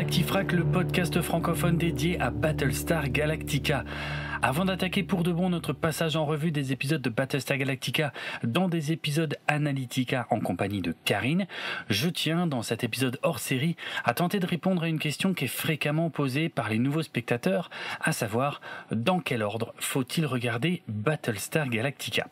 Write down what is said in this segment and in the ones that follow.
Galactifrac, le podcast francophone dédié à Battlestar Galactica. Avant d'attaquer pour de bon notre passage en revue des épisodes de Battlestar Galactica dans des épisodes Analytica en compagnie de Karine, je tiens dans cet épisode hors série à tenter de répondre à une question qui est fréquemment posée par les nouveaux spectateurs, à savoir dans quel ordre faut-il regarder Battlestar Galactica ?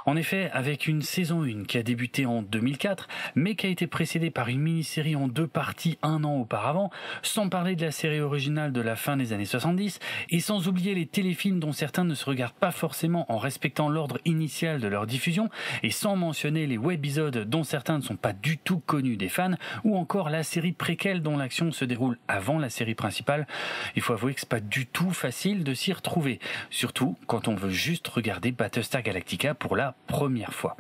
En effet, avec une saison 1 qui a débuté en 2004, mais qui a été précédée par une mini-série en 2 parties 1 an auparavant, sans parler de la série originale de la fin des années 70, et sans oublier les téléfilms dont certains ne se regardent pas forcément en respectant l'ordre initial de leur diffusion, et sans mentionner les webisodes dont certains ne sont pas du tout connus des fans, ou encore la série préquelle dont l'action se déroule avant la série principale, il faut avouer que c'est pas du tout facile de s'y retrouver, surtout quand on veut juste regarder Battlestar Galactica pour la première fois.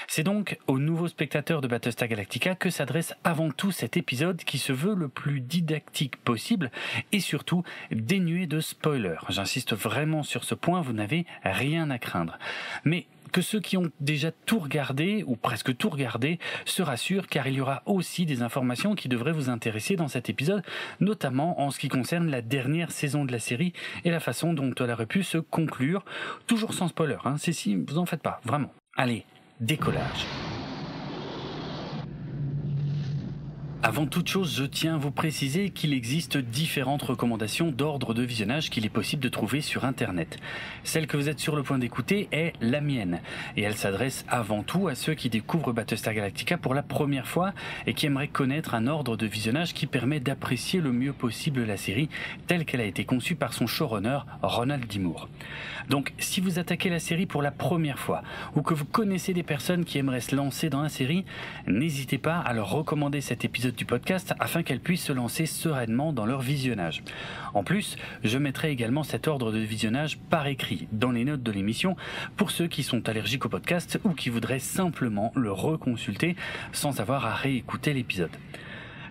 C'est donc aux nouveaux spectateurs de Battlestar Galactica que s'adresse avant tout cet épisode qui se veut le plus didactique possible et surtout dénué de spoilers. J'insiste vraiment sur ce point, vous n'avez rien à craindre. Mais que ceux qui ont déjà tout regardé, ou presque tout regardé, se rassurent car il y aura aussi des informations qui devraient vous intéresser dans cet épisode, notamment en ce qui concerne la dernière saison de la série et la façon dont elle aurait pu se conclure, toujours sans spoiler, si, vous en faites pas, vraiment. Allez, décollage. Avant toute chose, je tiens à vous préciser qu'il existe différentes recommandations d'ordre de visionnage qu'il est possible de trouver sur Internet. Celle que vous êtes sur le point d'écouter est la mienne, et elle s'adresse avant tout à ceux qui découvrent Battlestar Galactica pour la première fois et qui aimeraient connaître un ordre de visionnage qui permet d'apprécier le mieux possible la série telle qu'elle a été conçue par son showrunner Ronald D. Moore. Donc, si vous attaquez la série pour la première fois, ou que vous connaissez des personnes qui aimeraient se lancer dans la série, n'hésitez pas à leur recommander cet épisode du podcast afin qu'elles puissent se lancer sereinement dans leur visionnage. En plus, je mettrai également cet ordre de visionnage par écrit dans les notes de l'émission pour ceux qui sont allergiques au podcast ou qui voudraient simplement le reconsulter sans avoir à réécouter l'épisode.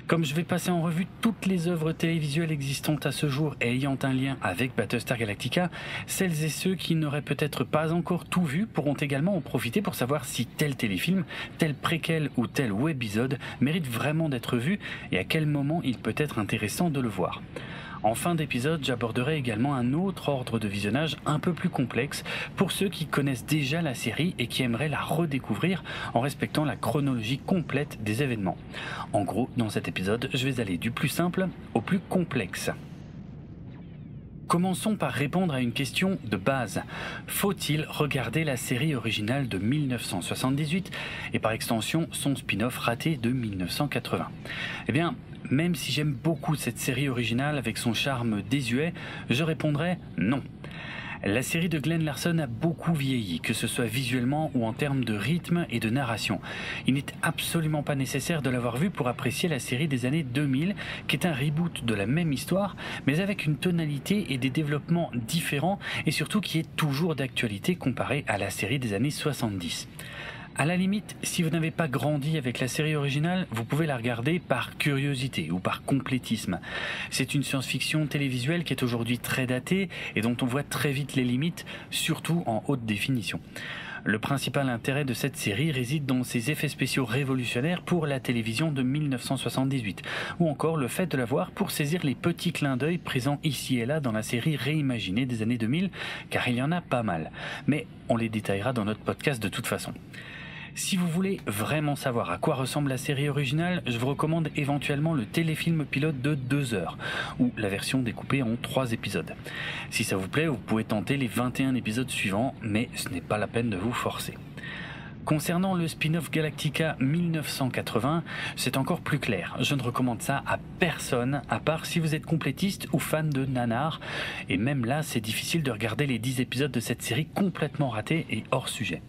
Comme je vais passer en revue toutes les œuvres télévisuelles existantes à ce jour et ayant un lien avec Battlestar Galactica, celles et ceux qui n'auraient peut-être pas encore tout vu pourront également en profiter pour savoir si tel téléfilm, tel préquel ou tel webisode mérite vraiment d'être vu et à quel moment il peut être intéressant de le voir. En fin d'épisode, j'aborderai également un autre ordre de visionnage un peu plus complexe pour ceux qui connaissent déjà la série et qui aimeraient la redécouvrir en respectant la chronologie complète des événements. En gros, dans cet épisode, je vais aller du plus simple au plus complexe. Commençons par répondre à une question de base. Faut-il regarder la série originale de 1978 et par extension son spin-off raté de 1980 ? Eh bien, même si j'aime beaucoup cette série originale avec son charme désuet, je répondrai non. La série de Glen Larson a beaucoup vieilli, que ce soit visuellement ou en termes de rythme et de narration. Il n'est absolument pas nécessaire de l'avoir vue pour apprécier la série des années 2000, qui est un reboot de la même histoire, mais avec une tonalité et des développements différents, et surtout qui est toujours d'actualité comparé à la série des années 70. À la limite, si vous n'avez pas grandi avec la série originale, vous pouvez la regarder par curiosité ou par complétisme. C'est une science-fiction télévisuelle qui est aujourd'hui très datée et dont on voit très vite les limites, surtout en haute définition. Le principal intérêt de cette série réside dans ses effets spéciaux révolutionnaires pour la télévision de 1978, ou encore le fait de la voir pour saisir les petits clins d'œil présents ici et là dans la série réimaginée des années 2000, car il y en a pas mal. Mais on les détaillera dans notre podcast de toute façon. Si vous voulez vraiment savoir à quoi ressemble la série originale, je vous recommande éventuellement le téléfilm pilote de 2 heures, ou la version découpée en 3 épisodes. Si ça vous plaît, vous pouvez tenter les 21 épisodes suivants, mais ce n'est pas la peine de vous forcer. Concernant le spin-off Galactica 1980, c'est encore plus clair. Je ne recommande ça à personne, à part si vous êtes complétiste ou fan de nanar. Et même là, c'est difficile de regarder les 10 épisodes de cette série complètement ratés et hors sujet.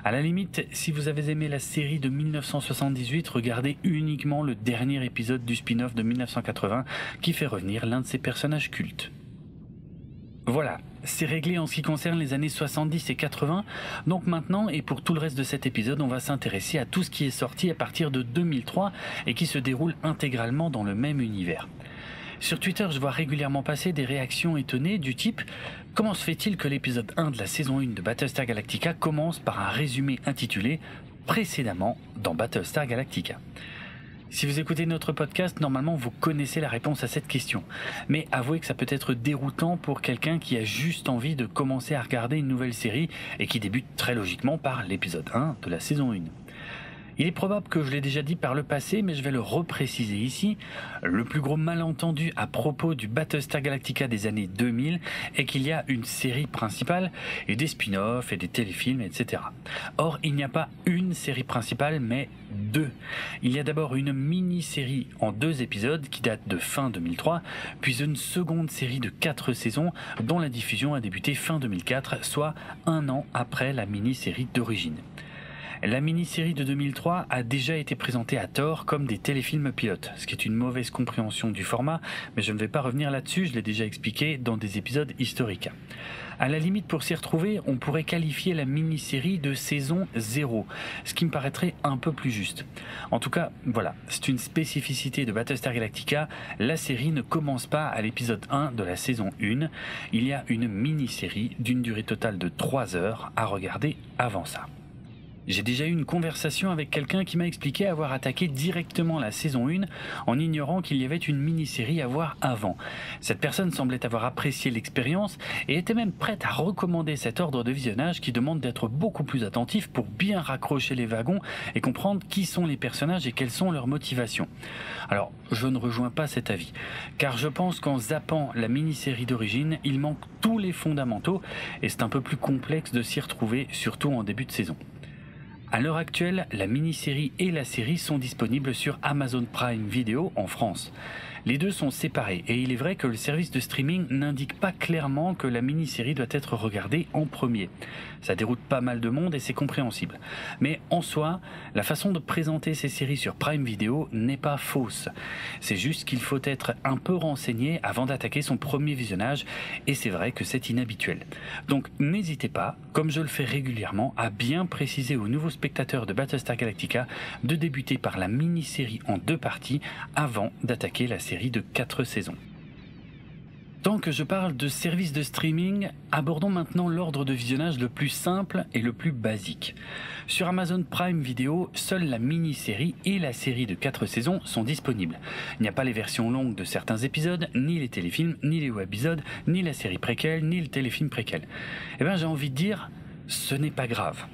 À la limite, si vous avez aimé la série de 1978, regardez uniquement le dernier épisode du spin-off de 1980 qui fait revenir l'un de ses personnages cultes. Voilà, c'est réglé en ce qui concerne les années 70 et 80, donc maintenant et pour tout le reste de cet épisode, on va s'intéresser à tout ce qui est sorti à partir de 2003 et qui se déroule intégralement dans le même univers. Sur Twitter, je vois régulièrement passer des réactions étonnées du type « Comment se fait-il que l'épisode 1 de la saison 1 de Battlestar Galactica commence par un résumé intitulé « Précédemment dans Battlestar Galactica ». Si vous écoutez notre podcast, normalement vous connaissez la réponse à cette question. Mais avouez que ça peut être déroutant pour quelqu'un qui a juste envie de commencer à regarder une nouvelle série et qui débute très logiquement par l'épisode 1 de la saison 1. Il est probable que je l'ai déjà dit par le passé, mais je vais le repréciser ici. Le plus gros malentendu à propos du Battlestar Galactica des années 2000 est qu'il y a une série principale et des spin-offs et des téléfilms, etc. Or, il n'y a pas une série principale, mais deux. Il y a d'abord une mini-série en 2 épisodes qui date de fin 2003, puis une seconde série de 4 saisons dont la diffusion a débuté fin 2004, soit 1 an après la mini-série d'origine. La mini-série de 2003 a déjà été présentée à tort comme des téléfilms pilotes, ce qui est une mauvaise compréhension du format, mais je ne vais pas revenir là-dessus, je l'ai déjà expliqué dans des épisodes historiques. À la limite, pour s'y retrouver, on pourrait qualifier la mini-série de saison 0, ce qui me paraîtrait un peu plus juste. En tout cas, voilà, c'est une spécificité de Battlestar Galactica, la série ne commence pas à l'épisode 1 de la saison 1, il y a une mini-série d'une durée totale de 3 heures à regarder avant ça. J'ai déjà eu une conversation avec quelqu'un qui m'a expliqué avoir attaqué directement la saison 1 en ignorant qu'il y avait une mini-série à voir avant. Cette personne semblait avoir apprécié l'expérience et était même prête à recommander cet ordre de visionnage qui demande d'être beaucoup plus attentif pour bien raccrocher les wagons et comprendre qui sont les personnages et quelles sont leurs motivations. Alors, je ne rejoins pas cet avis, car je pense qu'en zappant la mini-série d'origine, il manque tous les fondamentaux et c'est un peu plus complexe de s'y retrouver, surtout en début de saison. À l'heure actuelle, la mini-série et la série sont disponibles sur Amazon Prime Video en France. Les deux sont séparés et il est vrai que le service de streaming n'indique pas clairement que la mini-série doit être regardée en premier. Ça déroute pas mal de monde et c'est compréhensible. Mais en soi, la façon de présenter ces séries sur Prime Video n'est pas fausse. C'est juste qu'il faut être un peu renseigné avant d'attaquer son premier visionnage et c'est vrai que c'est inhabituel. Donc n'hésitez pas, comme je le fais régulièrement, à bien préciser aux nouveaux spectateurs de Battlestar Galactica de débuter par la mini-série en 2 parties avant d'attaquer la série de 4 saisons. Tant que je parle de services de streaming, abordons maintenant l'ordre de visionnage le plus simple et le plus basique. Sur Amazon Prime Video, seule la mini-série et la série de 4 saisons sont disponibles. Il n'y a pas les versions longues de certains épisodes, ni les téléfilms, ni les webisodes, ni la série préquelle, ni le téléfilm préquel. Eh bien j'ai envie de dire, ce n'est pas grave.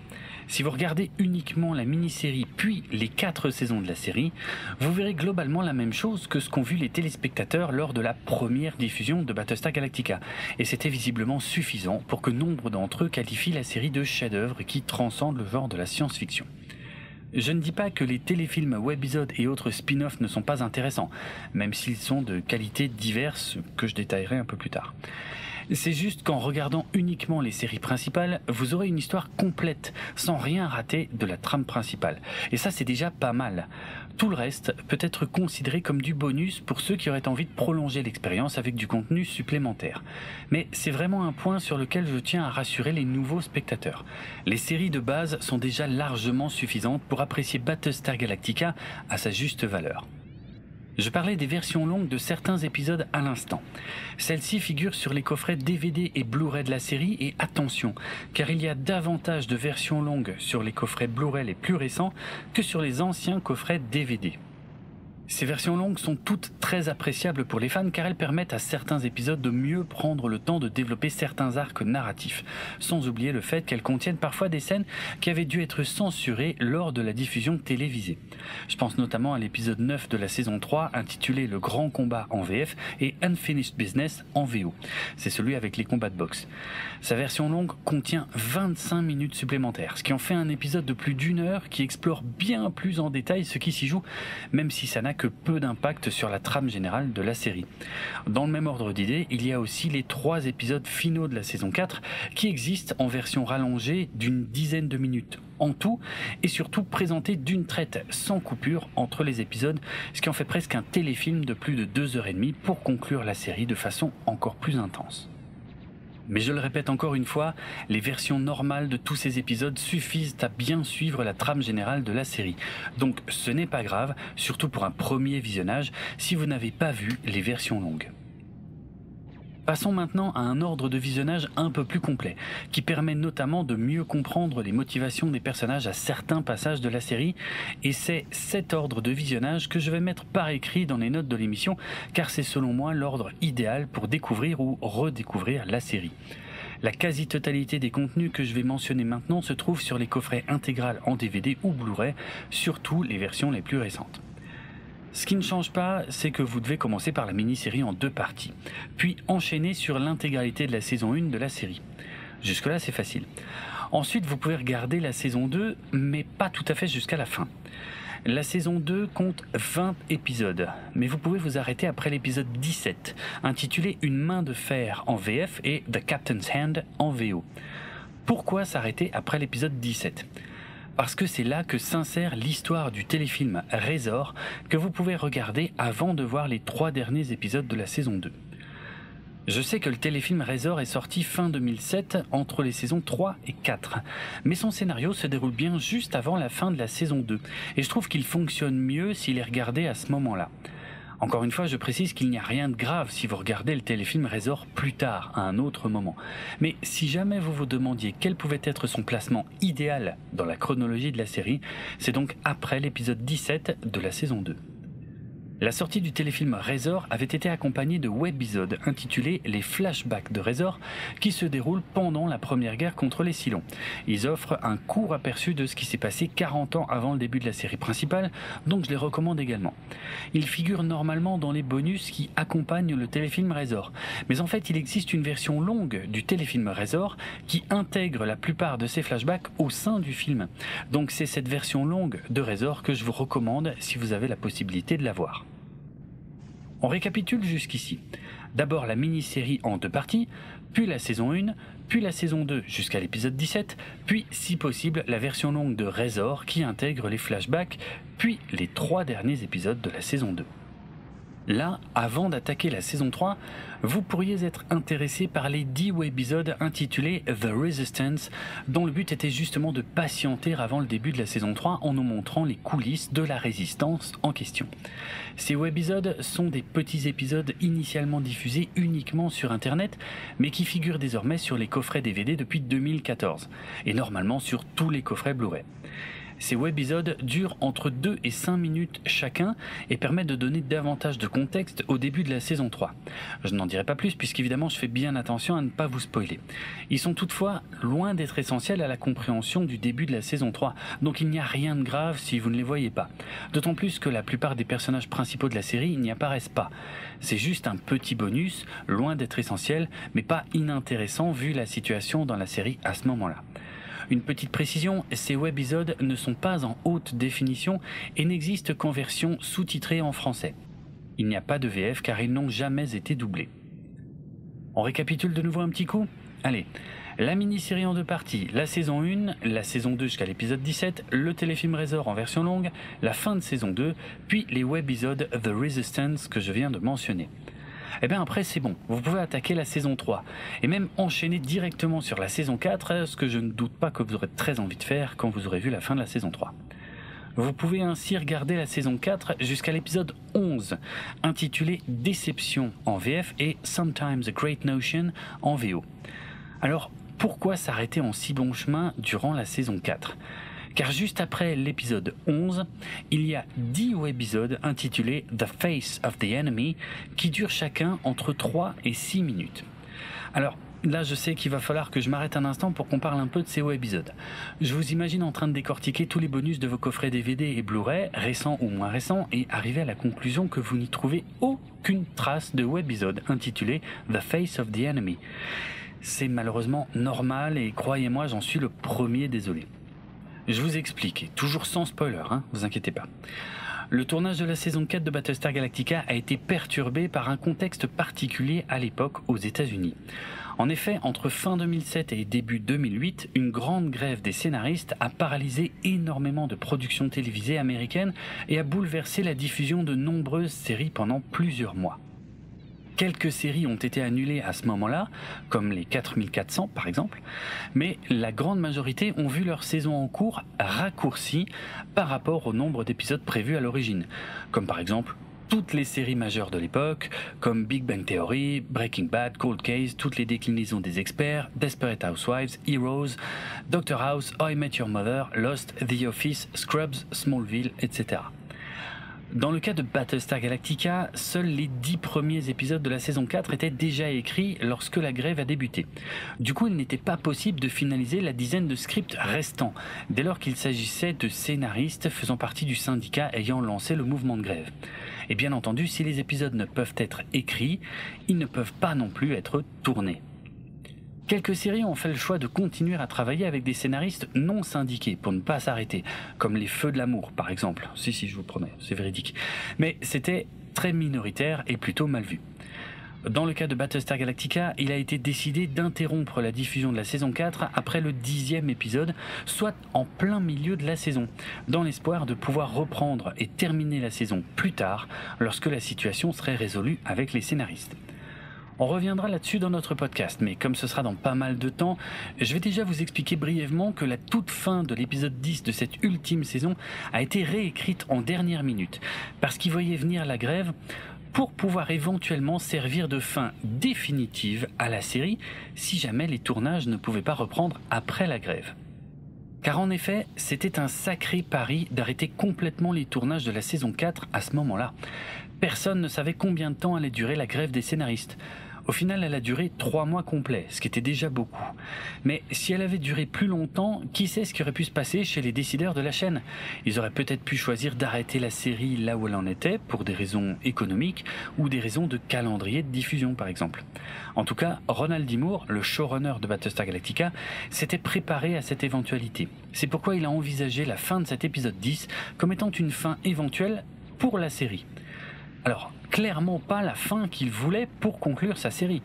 Si vous regardez uniquement la mini-série puis les 4 saisons de la série, vous verrez globalement la même chose que ce qu'ont vu les téléspectateurs lors de la première diffusion de Battlestar Galactica. Et c'était visiblement suffisant pour que nombre d'entre eux qualifient la série de chef-d'œuvre qui transcende le genre de la science-fiction. Je ne dis pas que les téléfilms, webisodes et autres spin-offs ne sont pas intéressants, même s'ils sont de qualités diverses que je détaillerai un peu plus tard. C'est juste qu'en regardant uniquement les séries principales, vous aurez une histoire complète, sans rien rater de la trame principale. Et ça, c'est déjà pas mal. Tout le reste peut être considéré comme du bonus pour ceux qui auraient envie de prolonger l'expérience avec du contenu supplémentaire. Mais c'est vraiment un point sur lequel je tiens à rassurer les nouveaux spectateurs. Les séries de base sont déjà largement suffisantes pour apprécier Battlestar Galactica à sa juste valeur. Je parlais des versions longues de certains épisodes à l'instant. Celles-ci figurent sur les coffrets DVD et Blu-ray de la série et attention, car il y a davantage de versions longues sur les coffrets Blu-ray les plus récents que sur les anciens coffrets DVD. Ces versions longues sont toutes très appréciables pour les fans car elles permettent à certains épisodes de mieux prendre le temps de développer certains arcs narratifs, sans oublier le fait qu'elles contiennent parfois des scènes qui avaient dû être censurées lors de la diffusion télévisée. Je pense notamment à l'épisode 9 de la saison 3 intitulé Le Grand Combat en VF et Unfinished Business en VO. C'est celui avec les combats de boxe. Sa version longue contient 25 minutes supplémentaires, ce qui en fait un épisode de plus d'1 heure qui explore bien plus en détail ce qui s'y joue, même si ça n'a que peu d'impact sur la trame générale de la série. Dans le même ordre d'idée, il y a aussi les 3 épisodes finaux de la saison 4 qui existent en version rallongée d'une dizaine de minutes en tout et surtout présentés d'une traite sans coupure entre les épisodes, ce qui en fait presque un téléfilm de plus de 2h30 pour conclure la série de façon encore plus intense. Mais je le répète encore une fois, les versions normales de tous ces épisodes suffisent à bien suivre la trame générale de la série. Donc ce n'est pas grave, surtout pour un premier visionnage, si vous n'avez pas vu les versions longues. Passons maintenant à un ordre de visionnage un peu plus complet, qui permet notamment de mieux comprendre les motivations des personnages à certains passages de la série, et c'est cet ordre de visionnage que je vais mettre par écrit dans les notes de l'émission, car c'est selon moi l'ordre idéal pour découvrir ou redécouvrir la série. La quasi-totalité des contenus que je vais mentionner maintenant se trouve sur les coffrets intégral en DVD ou Blu-ray, surtout les versions les plus récentes. Ce qui ne change pas, c'est que vous devez commencer par la mini-série en 2 parties, puis enchaîner sur l'intégralité de la saison 1 de la série. Jusque-là, c'est facile. Ensuite, vous pouvez regarder la saison 2, mais pas tout à fait jusqu'à la fin. La saison 2 compte 20 épisodes, mais vous pouvez vous arrêter après l'épisode 17, intitulé Une main de fer en VF et The Captain's Hand en VO. Pourquoi s'arrêter après l'épisode 17 ? Parce que c'est là que s'insère l'histoire du téléfilm Razor que vous pouvez regarder avant de voir les 3 derniers épisodes de la saison 2. Je sais que le téléfilm Razor est sorti fin 2007 entre les saisons 3 et 4, mais son scénario se déroule bien juste avant la fin de la saison 2, et je trouve qu'il fonctionne mieux s'il est regardé à ce moment-là. Encore une fois, je précise qu'il n'y a rien de grave si vous regardez le téléfilm Razor plus tard, à un autre moment. Mais si jamais vous vous demandiez quel pouvait être son placement idéal dans la chronologie de la série, c'est donc après l'épisode 17 de la saison 2. La sortie du téléfilm Razor avait été accompagnée de webisodes intitulés Les flashbacks de Razor qui se déroulent pendant la première guerre contre les Cylons. Ils offrent un court aperçu de ce qui s'est passé 40 ans avant le début de la série principale, donc je les recommande également. Ils figurent normalement dans les bonus qui accompagnent le téléfilm Razor, mais en fait il existe une version longue du téléfilm Razor qui intègre la plupart de ces flashbacks au sein du film. Donc c'est cette version longue de Razor que je vous recommande si vous avez la possibilité de la voir. On récapitule jusqu'ici. D'abord la mini-série en 2 parties, puis la saison 1, puis la saison 2 jusqu'à l'épisode 17, puis si possible la version longue de Razor qui intègre les flashbacks, puis les 3 derniers épisodes de la saison 2. Là, avant d'attaquer la saison 3, vous pourriez être intéressé par les 10 webisodes intitulés The Resistance, dont le but était justement de patienter avant le début de la saison 3 en nous montrant les coulisses de la résistance en question. Ces webisodes sont des petits épisodes initialement diffusés uniquement sur internet, mais qui figurent désormais sur les coffrets DVD depuis 2014, et normalement sur tous les coffrets Blu-ray. Ces webisodes durent entre 2 et 5 minutes chacun et permettent de donner davantage de contexte au début de la saison 3. Je n'en dirai pas plus puisqu'évidemment je fais bien attention à ne pas vous spoiler. Ils sont toutefois loin d'être essentiels à la compréhension du début de la saison 3, donc il n'y a rien de grave si vous ne les voyez pas. D'autant plus que la plupart des personnages principaux de la série n'y apparaissent pas. C'est juste un petit bonus, loin d'être essentiel, mais pas inintéressant vu la situation dans la série à ce moment-là. Une petite précision, ces webisodes ne sont pas en haute définition et n'existent qu'en version sous-titrée en français. Il n'y a pas de VF car ils n'ont jamais été doublés. On récapitule de nouveau un petit coup ? Allez, la mini-série en 2 parties, la saison 1, la saison 2 jusqu'à l'épisode 17, le téléfilm Razor en version longue, la fin de saison 2, puis les webisodes The Resistance que je viens de mentionner. Et bien après c'est bon, vous pouvez attaquer la saison 3 et même enchaîner directement sur la saison 4, ce que je ne doute pas que vous aurez très envie de faire quand vous aurez vu la fin de la saison 3. Vous pouvez ainsi regarder la saison 4 jusqu'à l'épisode 11, intitulé Déception en VF et Sometimes a Great Notion en VO. Alors pourquoi s'arrêter en si bon chemin durant la saison 4 ? Car juste après l'épisode 11, il y a 10 webisodes intitulés The Face of the Enemy qui durent chacun entre 3 et 6 minutes. Alors là je sais qu'il va falloir que je m'arrête un instant pour qu'on parle un peu de ces webisodes. Je vous imagine en train de décortiquer tous les bonus de vos coffrets DVD et Blu-ray, récents ou moins récents, et arriver à la conclusion que vous n'y trouvez aucune trace de webisode intitulé The Face of the Enemy. C'est malheureusement normal et croyez-moi j'en suis le premier désolé. Je vous explique, toujours sans spoiler, vous inquiétez pas. Le tournage de la saison 4 de Battlestar Galactica a été perturbé par un contexte particulier à l'époque aux États-Unis. En effet, entre fin 2007 et début 2008, une grande grève des scénaristes a paralysé énormément de productions télévisées américaines et a bouleversé la diffusion de nombreuses séries pendant plusieurs mois. Quelques séries ont été annulées à ce moment-là, comme les 4400 par exemple, mais la grande majorité ont vu leur saison en cours raccourcie par rapport au nombre d'épisodes prévus à l'origine, comme par exemple toutes les séries majeures de l'époque, comme Big Bang Theory, Breaking Bad, Cold Case, toutes les déclinaisons des experts, Desperate Housewives, Heroes, Doctor House, How I Met Your Mother, Lost, The Office, Scrubs, Smallville, etc. Dans le cas de Battlestar Galactica, seuls les 10 premiers épisodes de la saison 4 étaient déjà écrits lorsque la grève a débuté. Du coup, il n'était pas possible de finaliser la dizaine de scripts restants, dès lors qu'il s'agissait de scénaristes faisant partie du syndicat ayant lancé le mouvement de grève. Et bien entendu, si les épisodes ne peuvent être écrits, ils ne peuvent pas non plus être tournés. Quelques séries ont fait le choix de continuer à travailler avec des scénaristes non syndiqués pour ne pas s'arrêter, comme Les Feux de l'amour par exemple. Si, je vous promets, c'est véridique. Mais c'était très minoritaire et plutôt mal vu. Dans le cas de Battlestar Galactica, il a été décidé d'interrompre la diffusion de la saison 4 après le 10e épisode, soit en plein milieu de la saison, dans l'espoir de pouvoir reprendre et terminer la saison plus tard, lorsque la situation serait résolue avec les scénaristes. On reviendra là-dessus dans notre podcast, mais comme ce sera dans pas mal de temps, je vais déjà vous expliquer brièvement que la toute fin de l'épisode 10 de cette ultime saison a été réécrite en dernière minute, parce qu'ils voyaient venir la grève pour pouvoir éventuellement servir de fin définitive à la série si jamais les tournages ne pouvaient pas reprendre après la grève. Car en effet, c'était un sacré pari d'arrêter complètement les tournages de la saison 4 à ce moment-là. Personne ne savait combien de temps allait durer la grève des scénaristes. Au final, elle a duré 3 mois complets, ce qui était déjà beaucoup. Mais si elle avait duré plus longtemps, qui sait ce qui aurait pu se passer chez les décideurs de la chaîne ? Ils auraient peut-être pu choisir d'arrêter la série là où elle en était, pour des raisons économiques ou des raisons de calendrier de diffusion par exemple. En tout cas, Ronald D. Moore, le showrunner de Battlestar Galactica, s'était préparé à cette éventualité. C'est pourquoi il a envisagé la fin de cet épisode 10 comme étant une fin éventuelle pour la série. Alors, clairement pas la fin qu'il voulait pour conclure sa série,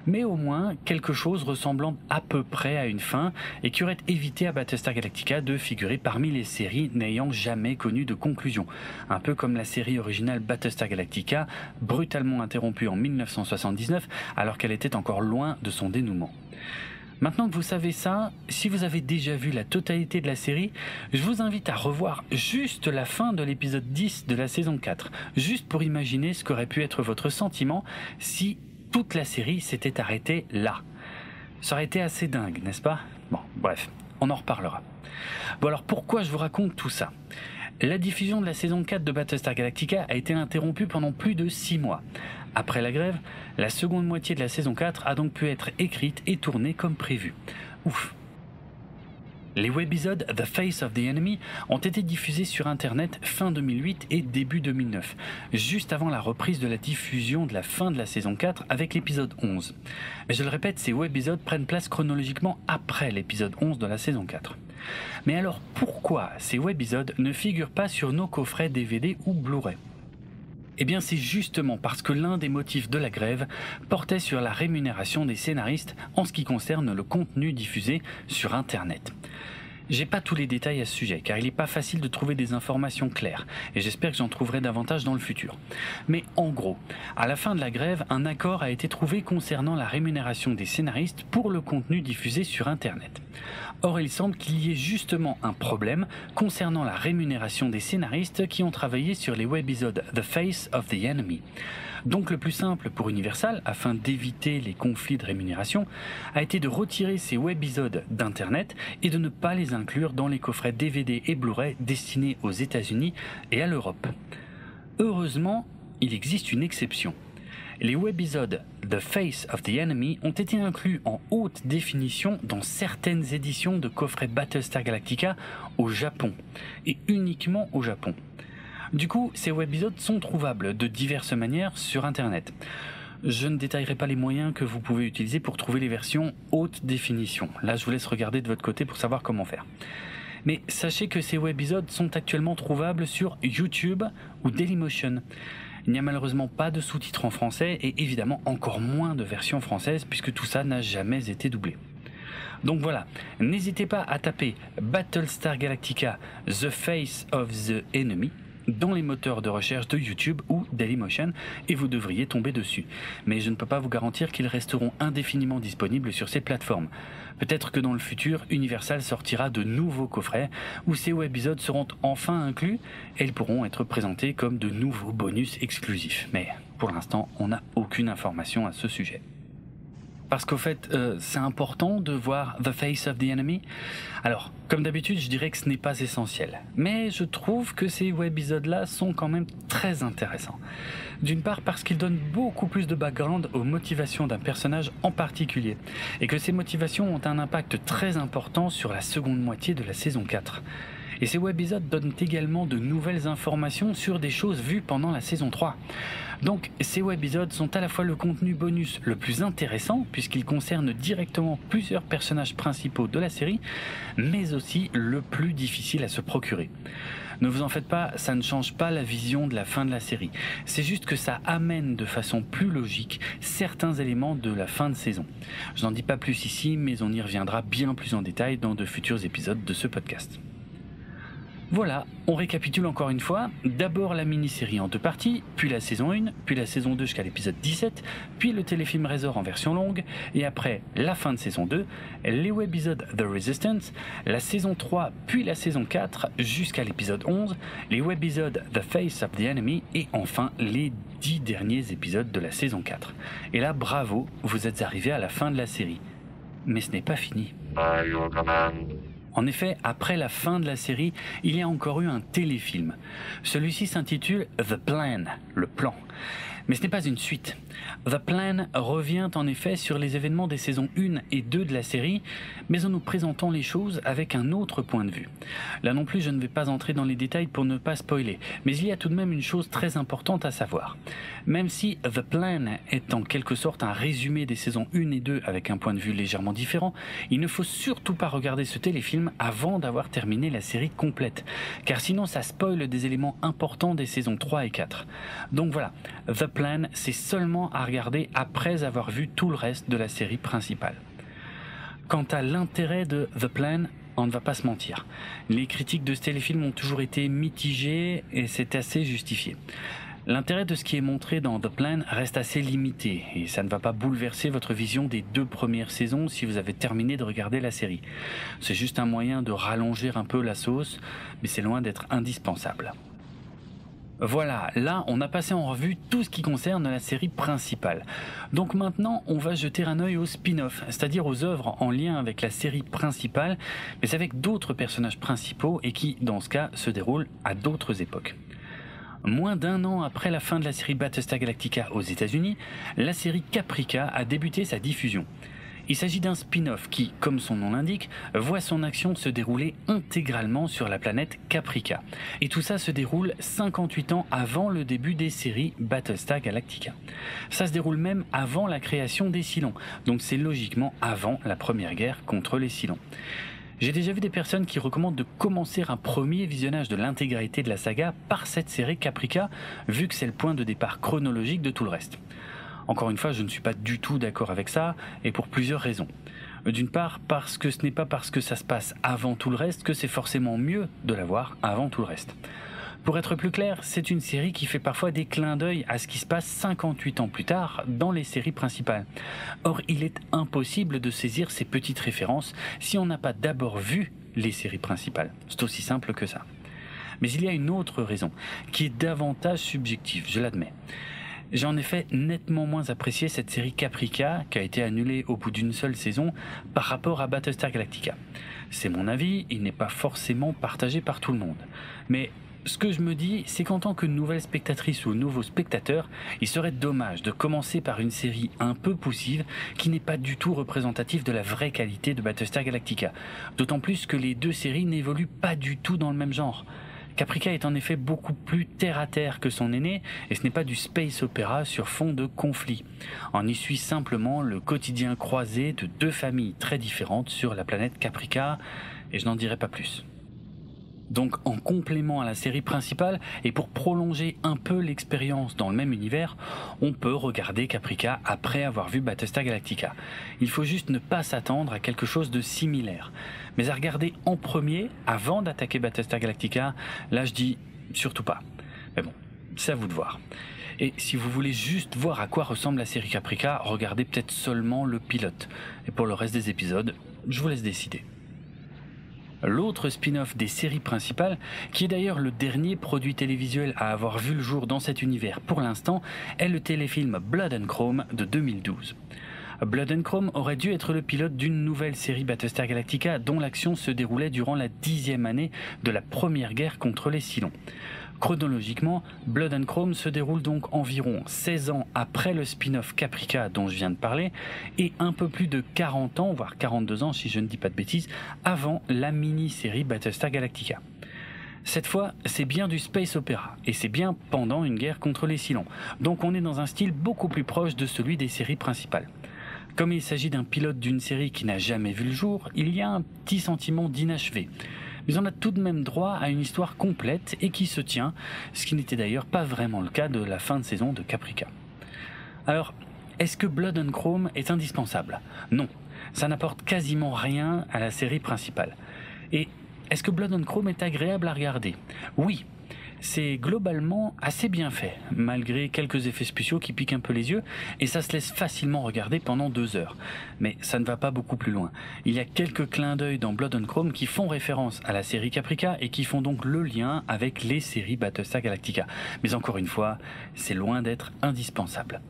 mais au moins quelque chose ressemblant à peu près à une fin et qui aurait évité à Battlestar Galactica de figurer parmi les séries n'ayant jamais connu de conclusion, un peu comme la série originale Battlestar Galactica, brutalement interrompue en 1979 alors qu'elle était encore loin de son dénouement. Maintenant que vous savez ça, si vous avez déjà vu la totalité de la série, je vous invite à revoir juste la fin de l'épisode 10 de la saison 4, juste pour imaginer ce qu'aurait pu être votre sentiment si toute la série s'était arrêtée là. Ça aurait été assez dingue, n'est-ce pas ? Bon, bref, on en reparlera. Bon alors pourquoi je vous raconte tout ça ? La diffusion de la saison 4 de Battlestar Galactica a été interrompue pendant plus de 6 mois. Après la grève, la seconde moitié de la saison 4 a donc pu être écrite et tournée comme prévu. Ouf. Les webisodes The Face of the Enemy ont été diffusés sur Internet fin 2008 et début 2009, juste avant la reprise de la diffusion de la fin de la saison 4 avec l'épisode 11. Mais je le répète, ces webisodes prennent place chronologiquement après l'épisode 11 de la saison 4. Mais alors pourquoi ces webisodes ne figurent pas sur nos coffrets DVD ou Blu-ray ? Eh bien c'est justement parce que l'un des motifs de la grève portait sur la rémunération des scénaristes en ce qui concerne le contenu diffusé sur Internet. J'ai pas tous les détails à ce sujet car il n'est pas facile de trouver des informations claires et j'espère que j'en trouverai davantage dans le futur. Mais en gros, à la fin de la grève, un accord a été trouvé concernant la rémunération des scénaristes pour le contenu diffusé sur Internet. Or, il semble qu'il y ait justement un problème concernant la rémunération des scénaristes qui ont travaillé sur les webisodes The Face of the Enemy. Donc le plus simple pour Universal, afin d'éviter les conflits de rémunération, a été de retirer ces webisodes d'Internet et de ne pas les inclure dans les coffrets DVD et Blu-ray destinés aux États-Unis et à l'Europe. Heureusement, il existe une exception. Les webisodes The Face of the Enemy ont été inclus en haute définition dans certaines éditions de coffrets Battlestar Galactica au Japon, et uniquement au Japon. Du coup, ces webisodes sont trouvables de diverses manières sur Internet. Je ne détaillerai pas les moyens que vous pouvez utiliser pour trouver les versions haute définition. Là, je vous laisse regarder de votre côté pour savoir comment faire. Mais sachez que ces webisodes sont actuellement trouvables sur YouTube ou Dailymotion. Il n'y a malheureusement pas de sous-titres en français et évidemment encore moins de versions françaises puisque tout ça n'a jamais été doublé. Donc voilà, n'hésitez pas à taper Battlestar Galactica The Face of the Enemy dans les moteurs de recherche de YouTube ou Dailymotion et vous devriez tomber dessus. Mais je ne peux pas vous garantir qu'ils resteront indéfiniment disponibles sur ces plateformes. Peut-être que dans le futur, Universal sortira de nouveaux coffrets où ces webisodes seront enfin inclus et ils pourront être présentés comme de nouveaux bonus exclusifs. Mais pour l'instant, on n'a aucune information à ce sujet. Parce qu'au fait, c'est important de voir The Face of the Enemy. Alors, comme d'habitude, je dirais que ce n'est pas essentiel. Mais je trouve que ces webisodes-là sont quand même très intéressants. D'une part parce qu'ils donnent beaucoup plus de background aux motivations d'un personnage en particulier. Et que ces motivations ont un impact très important sur la seconde moitié de la saison 4. Et ces webisodes donnent également de nouvelles informations sur des choses vues pendant la saison 3. Donc ces webisodes sont à la fois le contenu bonus le plus intéressant puisqu'ils concernent directement plusieurs personnages principaux de la série, mais aussi le plus difficile à se procurer. Ne vous en faites pas, ça ne change pas la vision de la fin de la série. C'est juste que ça amène de façon plus logique certains éléments de la fin de saison. Je n'en dis pas plus ici, mais on y reviendra bien plus en détail dans de futurs épisodes de ce podcast. Voilà, on récapitule encore une fois. D'abord la mini-série en 2 parties, puis la saison 1, puis la saison 2 jusqu'à l'épisode 17, puis le téléfilm Razor en version longue, et après la fin de saison 2, les webisodes The Resistance, la saison 3, puis la saison 4 jusqu'à l'épisode 11, les webisodes The Face of the Enemy, et enfin les 10 derniers épisodes de la saison 4. Et là, bravo, vous êtes arrivés à la fin de la série. Mais ce n'est pas fini. En effet, après la fin de la série, il y a encore eu un téléfilm. Celui-ci s'intitule The Plan, le plan. Mais ce n'est pas une suite. The Plan revient en effet sur les événements des saisons 1 et 2 de la série, mais en nous présentant les choses avec un autre point de vue. Là non plus, je ne vais pas entrer dans les détails pour ne pas spoiler, mais il y a tout de même une chose très importante à savoir. Même si The Plan est en quelque sorte un résumé des saisons 1 et 2 avec un point de vue légèrement différent, il ne faut surtout pas regarder ce téléfilm avant d'avoir terminé la série complète, car sinon ça spoile des éléments importants des saisons 3 et 4. Donc voilà, The Plan, c'est seulement à regarder après avoir vu tout le reste de la série principale. Quant à l'intérêt de The Plan, on ne va pas se mentir. Les critiques de ce téléfilm ont toujours été mitigées et c'est assez justifié. L'intérêt de ce qui est montré dans The Plan reste assez limité et ça ne va pas bouleverser votre vision des 2 premières saisons si vous avez terminé de regarder la série. C'est juste un moyen de rallonger un peu la sauce, mais c'est loin d'être indispensable. Voilà, là on a passé en revue tout ce qui concerne la série principale. Donc maintenant on va jeter un œil aux spin-offs, c'est-à-dire aux œuvres en lien avec la série principale, mais avec d'autres personnages principaux et qui, dans ce cas, se déroulent à d'autres époques. Moins d'1 an après la fin de la série Battlestar Galactica aux États-Unis, la série Caprica a débuté sa diffusion. Il s'agit d'un spin-off qui, comme son nom l'indique, voit son action se dérouler intégralement sur la planète Caprica. Et tout ça se déroule 58 ans avant le début des séries Battlestar Galactica. Ça se déroule même avant la création des Cylons, donc c'est logiquement avant la première guerre contre les Cylons. J'ai déjà vu des personnes qui recommandent de commencer un premier visionnage de l'intégralité de la saga par cette série Caprica, vu que c'est le point de départ chronologique de tout le reste. Encore une fois, je ne suis pas du tout d'accord avec ça, et pour plusieurs raisons. D'une part, parce que ce n'est pas parce que ça se passe avant tout le reste que c'est forcément mieux de la voir avant tout le reste. Pour être plus clair, c'est une série qui fait parfois des clins d'œil à ce qui se passe 58 ans plus tard dans les séries principales. Or, il est impossible de saisir ces petites références si on n'a pas d'abord vu les séries principales. C'est aussi simple que ça. Mais il y a une autre raison, qui est davantage subjective, je l'admets. J'ai en effet nettement moins apprécié cette série Caprica, qui a été annulée au bout d'une seule saison, par rapport à Battlestar Galactica. C'est mon avis, il n'est pas forcément partagé par tout le monde. Mais ce que je me dis, c'est qu'en tant que nouvelle spectatrice ou nouveau spectateur, il serait dommage de commencer par une série un peu poussive qui n'est pas du tout représentative de la vraie qualité de Battlestar Galactica. D'autant plus que les 2 séries n'évoluent pas du tout dans le même genre. Caprica est en effet beaucoup plus terre-à-terre que son aîné, et ce n'est pas du space opéra sur fond de conflit. On y suit simplement le quotidien croisé de 2 familles très différentes sur la planète Caprica, et je n'en dirai pas plus. Donc en complément à la série principale, et pour prolonger un peu l'expérience dans le même univers, on peut regarder Caprica après avoir vu Battlestar Galactica. Il faut juste ne pas s'attendre à quelque chose de similaire. Mais à regarder en premier, avant d'attaquer Battlestar Galactica, là je dis surtout pas. Mais bon, c'est à vous de voir. Et si vous voulez juste voir à quoi ressemble la série Caprica, regardez peut-être seulement le pilote. Et pour le reste des épisodes, je vous laisse décider. L'autre spin-off des séries principales, qui est d'ailleurs le dernier produit télévisuel à avoir vu le jour dans cet univers pour l'instant, est le téléfilm Blood and Chrome de 2012. Blood and Chrome aurait dû être le pilote d'une nouvelle série Battlestar Galactica dont l'action se déroulait durant la 10e année de la première guerre contre les Cylons. Chronologiquement, Blood and Chrome se déroule donc environ 16 ans après le spin-off Caprica dont je viens de parler et un peu plus de 40 ans, voire 42 ans si je ne dis pas de bêtises, avant la mini-série Battlestar Galactica. Cette fois, c'est bien du space opéra, et c'est bien pendant une guerre contre les Cylons, donc on est dans un style beaucoup plus proche de celui des séries principales. Comme il s'agit d'un pilote d'une série qui n'a jamais vu le jour, il y a un petit sentiment d'inachevé. Mais on a tout de même droit à une histoire complète et qui se tient, ce qui n'était d'ailleurs pas vraiment le cas de la fin de saison de Caprica. Alors, est-ce que Blood and Chrome est indispensable ? Non, ça n'apporte quasiment rien à la série principale. Et est-ce que Blood and Chrome est agréable à regarder ? Oui, c'est globalement assez bien fait, malgré quelques effets spéciaux qui piquent un peu les yeux, et ça se laisse facilement regarder pendant 2 heures. Mais ça ne va pas beaucoup plus loin. Il y a quelques clins d'œil dans Blood and Chrome qui font référence à la série Caprica et qui font donc le lien avec les séries Battlestar Galactica. Mais encore une fois, c'est loin d'être indispensable.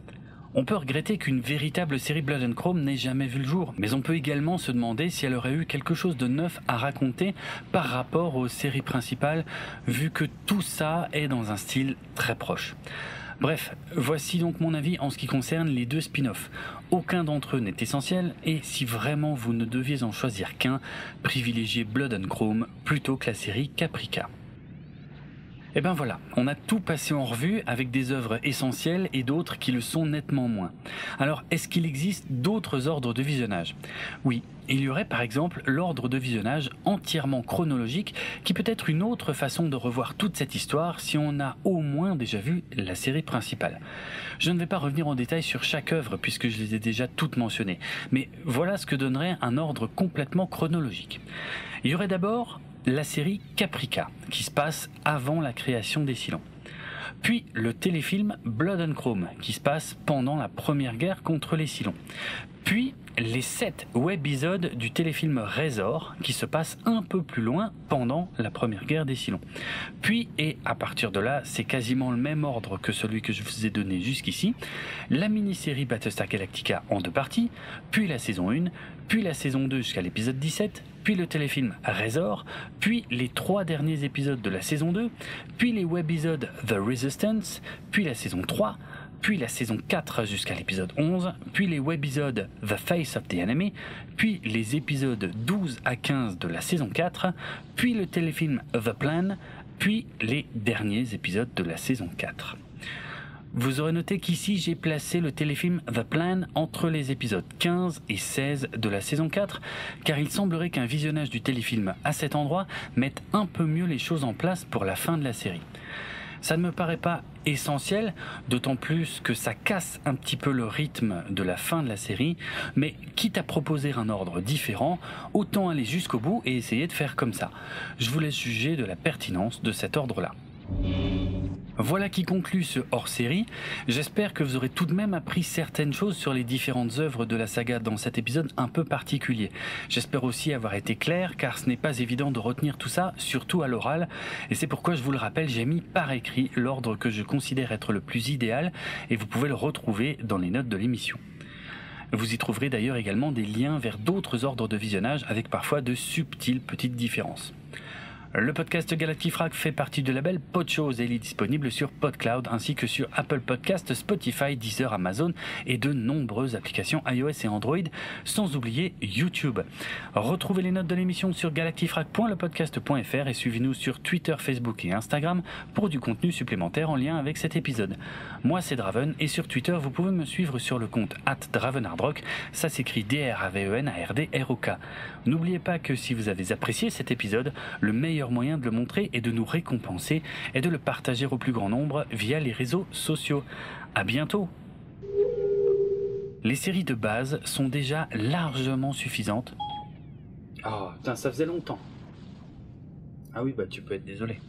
On peut regretter qu'une véritable série Blood and Chrome n'ait jamais vu le jour, mais on peut également se demander si elle aurait eu quelque chose de neuf à raconter par rapport aux séries principales, vu que tout ça est dans un style très proche. Bref, voici donc mon avis en ce qui concerne les 2 spin-offs. Aucun d'entre eux n'est essentiel, et si vraiment vous ne deviez en choisir qu'un, privilégiez Blood and Chrome plutôt que la série Caprica. Et ben voilà, on a tout passé en revue avec des œuvres essentielles et d'autres qui le sont nettement moins. Alors, est-ce qu'il existe d'autres ordres de visionnage ? Oui, il y aurait par exemple l'ordre de visionnage entièrement chronologique qui peut être une autre façon de revoir toute cette histoire si on a au moins déjà vu la série principale. Je ne vais pas revenir en détail sur chaque œuvre puisque je les ai déjà toutes mentionnées, mais voilà ce que donnerait un ordre complètement chronologique. Il y aurait d'abord la série Caprica, qui se passe avant la création des Cylons. Puis le téléfilm Blood and Chrome, qui se passe pendant la première guerre contre les Cylons. Puis les 7 webisodes du téléfilm Razor, qui se passe un peu plus loin pendant la première guerre des Cylons. Puis, et à partir de là, c'est quasiment le même ordre que celui que je vous ai donné jusqu'ici, la mini-série Battlestar Galactica en 2 parties, puis la saison 1, puis la saison 2 jusqu'à l'épisode 17, puis le téléfilm Razor, puis les 3 derniers épisodes de la saison 2, puis les webisodes The Resistance, puis la saison 3, puis la saison 4 jusqu'à l'épisode 11, puis les webisodes The Face of the Enemy, puis les épisodes 12 à 15 de la saison 4, puis le téléfilm The Plan, puis les derniers épisodes de la saison 4. Vous aurez noté qu'ici j'ai placé le téléfilm The Plan entre les épisodes 15 et 16 de la saison 4, car il semblerait qu'un visionnage du téléfilm à cet endroit mette un peu mieux les choses en place pour la fin de la série. Ça ne me paraît pas essentiel, d'autant plus que ça casse un petit peu le rythme de la fin de la série, mais quitte à proposer un ordre différent, autant aller jusqu'au bout et essayer de faire comme ça. Je vous laisse juger de la pertinence de cet ordre-là. Voilà qui conclut ce hors-série. J'espère que vous aurez tout de même appris certaines choses sur les différentes œuvres de la saga dans cet épisode un peu particulier. J'espère aussi avoir été clair, car ce n'est pas évident de retenir tout ça, surtout à l'oral, et c'est pourquoi je vous le rappelle, j'ai mis par écrit l'ordre que je considère être le plus idéal, et vous pouvez le retrouver dans les notes de l'émission. Vous y trouverez d'ailleurs également des liens vers d'autres ordres de visionnage avec parfois de subtiles petites différences. Le podcast Galactifrac fait partie du label Podchose et il est disponible sur PodCloud ainsi que sur Apple Podcasts, Spotify, Deezer, Amazon et de nombreuses applications iOS et Android, sans oublier YouTube. Retrouvez les notes de l'émission sur galactifrac.lepodcast.fr et suivez-nous sur Twitter, Facebook et Instagram pour du contenu supplémentaire en lien avec cet épisode. Moi c'est Draven et sur Twitter vous pouvez me suivre sur le compte @DravenHardRock, ça s'écrit DRAVENARDROK. N'oubliez pas que si vous avez apprécié cet épisode, le meilleur moyen de le montrer et de nous récompenser est de le partager au plus grand nombre via les réseaux sociaux. À bientôt. Les séries de base sont déjà largement suffisantes. Oh putain, ça faisait longtemps. Ah oui, bah tu peux être désolé.